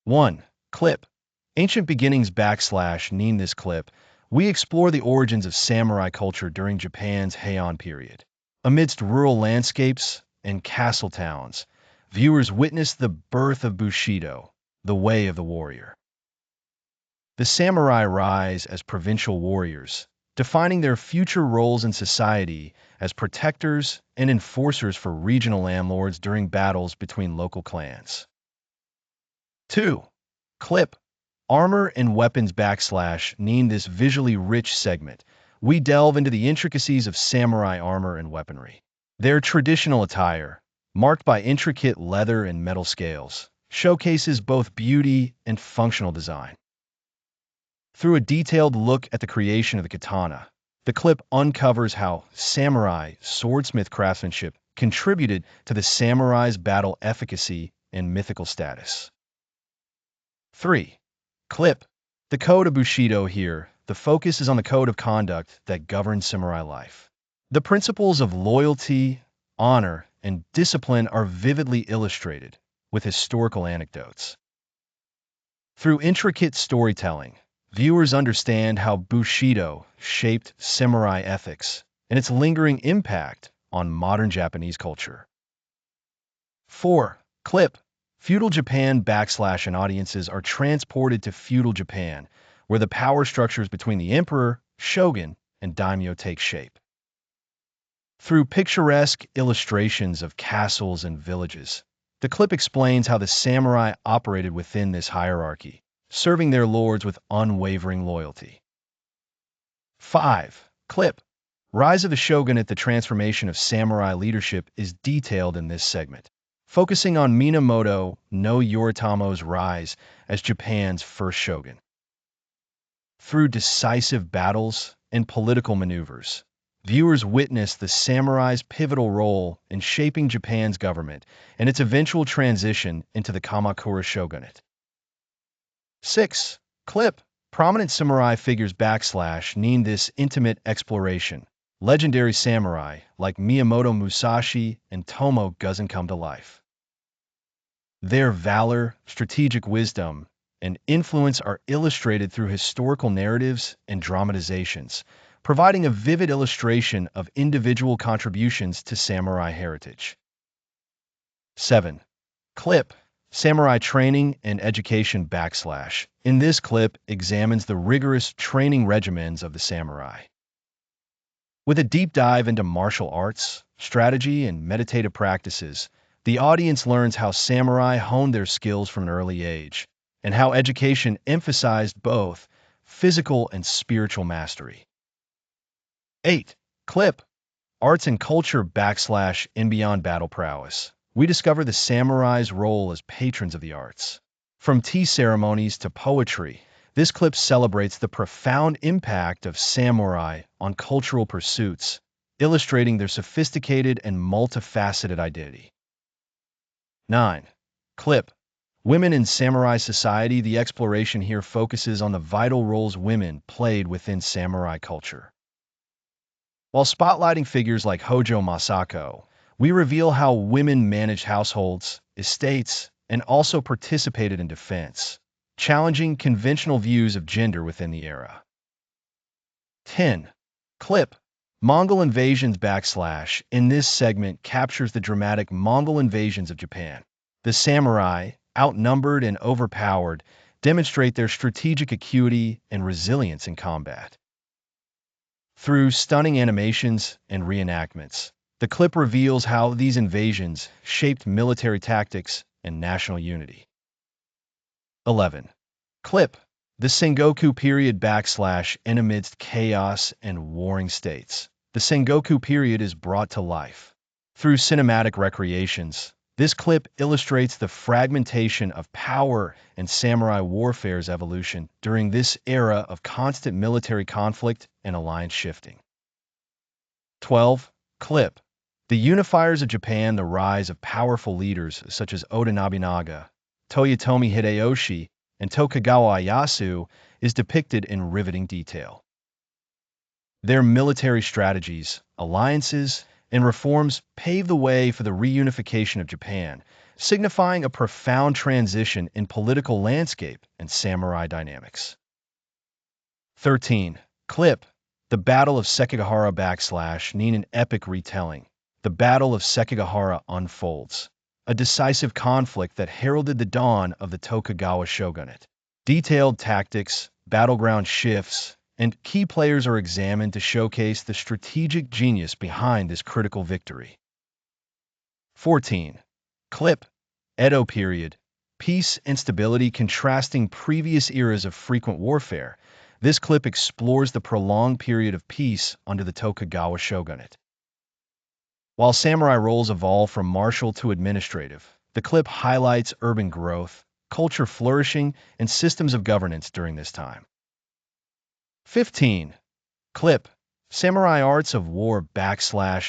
1. Clip. Ancient beginnings / this clip. We explore the origins of samurai culture during Japan's Heian period. Amidst rural landscapes and castle towns, viewers witness the birth of bushido, the way of the warrior. The samurai rise as provincial warriors, defining their future roles in society as protectors and enforcers for regional landlords during battles between local clans. 2. Clip. Armor and weapons / this visually rich segment. We delve into the intricacies of samurai armor and weaponry. Their traditional attire, marked by intricate leather and metal scales, showcases both beauty and functional design. Through a detailed look at the creation of the katana, the clip uncovers how samurai swordsmith craftsmanship contributed to the samurai's battle efficacy and mythical status. 3. Clip. The code of bushido here. The focus is on the code of conduct that governs samurai life. The principles of loyalty, honor, and discipline are vividly illustrated with historical anecdotes. Through intricate storytelling, viewers understand how bushido shaped samurai ethics and its lingering impact on modern Japanese culture. 4. Clip. Feudal Japan / and audiences are transported to feudal Japan, where the power structures between the emperor, shogun, and daimyo take shape. Through picturesque illustrations of castles and villages, the clip explains how the samurai operated within this hierarchy, serving their lords with unwavering loyalty. 5. Clip. Rise of the shogunate. The transformation of samurai leadership is detailed in this segment, focusing on Minamoto no Yoritomo's rise as Japan's first shogun. Through decisive battles and political maneuvers, viewers witness the samurai's pivotal role in shaping Japan's government and its eventual transition into the Kamakura shogunate. 6. Clip. Prominent samurai figures / this intimate exploration. Legendary samurai like Miyamoto Musashi and Tomo Guzan come to life. Their valor, strategic wisdom, and influence are illustrated through historical narratives and dramatizations, providing a vivid illustration of individual contributions to samurai heritage. 7. Clip. Samurai training and education / in this clip examines the rigorous training regimens of the samurai. With a deep dive into martial arts, strategy, and meditative practices, the audience learns how samurai honed their skills from an early age, and how education emphasized both physical and spiritual mastery. 8. Clip. Arts and culture / in beyond battle prowess. We discover the samurai's role as patrons of the arts. From tea ceremonies to poetry, this clip celebrates the profound impact of samurai on cultural pursuits, illustrating their sophisticated and multifaceted identity. 9. Clip. Women in samurai society. The exploration here focuses on the vital roles women played within samurai culture. While spotlighting figures like Hojo Masako, we reveal how women managed households, estates, and also participated in defense, challenging conventional views of gender within the era. 10. Clip. Mongol invasions / in this segment captures the dramatic Mongol invasions of Japan. The samurai, outnumbered and overpowered, demonstrate their strategic acuity and resilience in combat. Through stunning animations and reenactments, the clip reveals how these invasions shaped military tactics and national unity. 11. Clip. The Sengoku period / in amidst chaos and warring states. The Sengoku period is brought to life. Through cinematic recreations, this clip illustrates the fragmentation of power and samurai warfare's evolution during this era of constant military conflict and alliance shifting. 12. Clip. The unifiers of Japan. The rise of powerful leaders such as Oda Nobunaga, Toyotomi Hideyoshi, and Tokugawa Ieyasu is depicted in riveting detail. Their military strategies, alliances, and reforms paved the way for the reunification of Japan, signifying a profound transition in political landscape and samurai dynamics. 13. Clip. The Battle of Sekigahara / an epic retelling. The Battle of Sekigahara unfolds, a decisive conflict that heralded the dawn of the Tokugawa shogunate. Detailed tactics, battleground shifts, and key players are examined to showcase the strategic genius behind this critical victory. 14. Clip. Edo period. Peace and stability contrasting previous eras of frequent warfare. This clip explores the prolonged period of peace under the Tokugawa shogunate. While samurai roles evolve from martial to administrative, the clip highlights urban growth, culture flourishing, and systems of governance during this time. 15. Clip. Samurai Arts of War /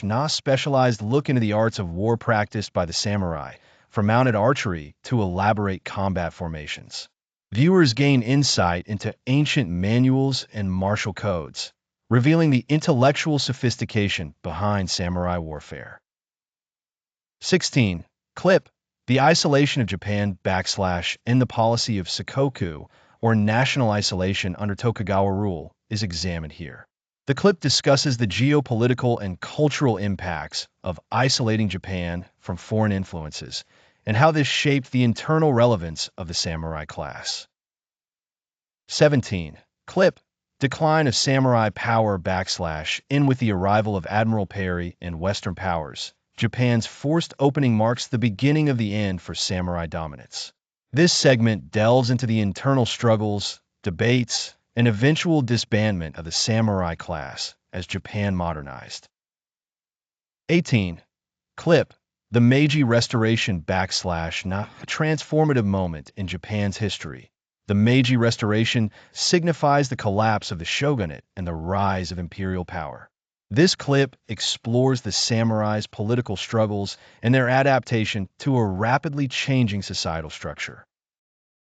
Na specialized look into the arts of war practiced by the samurai, from mounted archery to elaborate combat formations. Viewers gain insight into ancient manuals and martial codes, revealing the intellectual sophistication behind samurai warfare. 16. Clip. The isolation of Japan / in the policy of Sakoku, or national isolation under Tokugawa rule, is examined here. The clip discusses the geopolitical and cultural impacts of isolating Japan from foreign influences, and how this shaped the internal relevance of the samurai class. 17. Clip. Decline of samurai power / in with the arrival of Admiral Perry and Western powers. Japan's forced opening marks the beginning of the end for samurai dominance. This segment delves into the internal struggles, debates, and eventual disbandment of the samurai class as Japan modernized. 18. Clip. The Meiji Restoration / Na, a transformative moment in Japan's history. The Meiji Restoration signifies the collapse of the shogunate and the rise of imperial power. This clip explores the samurai's political struggles and their adaptation to a rapidly changing societal structure.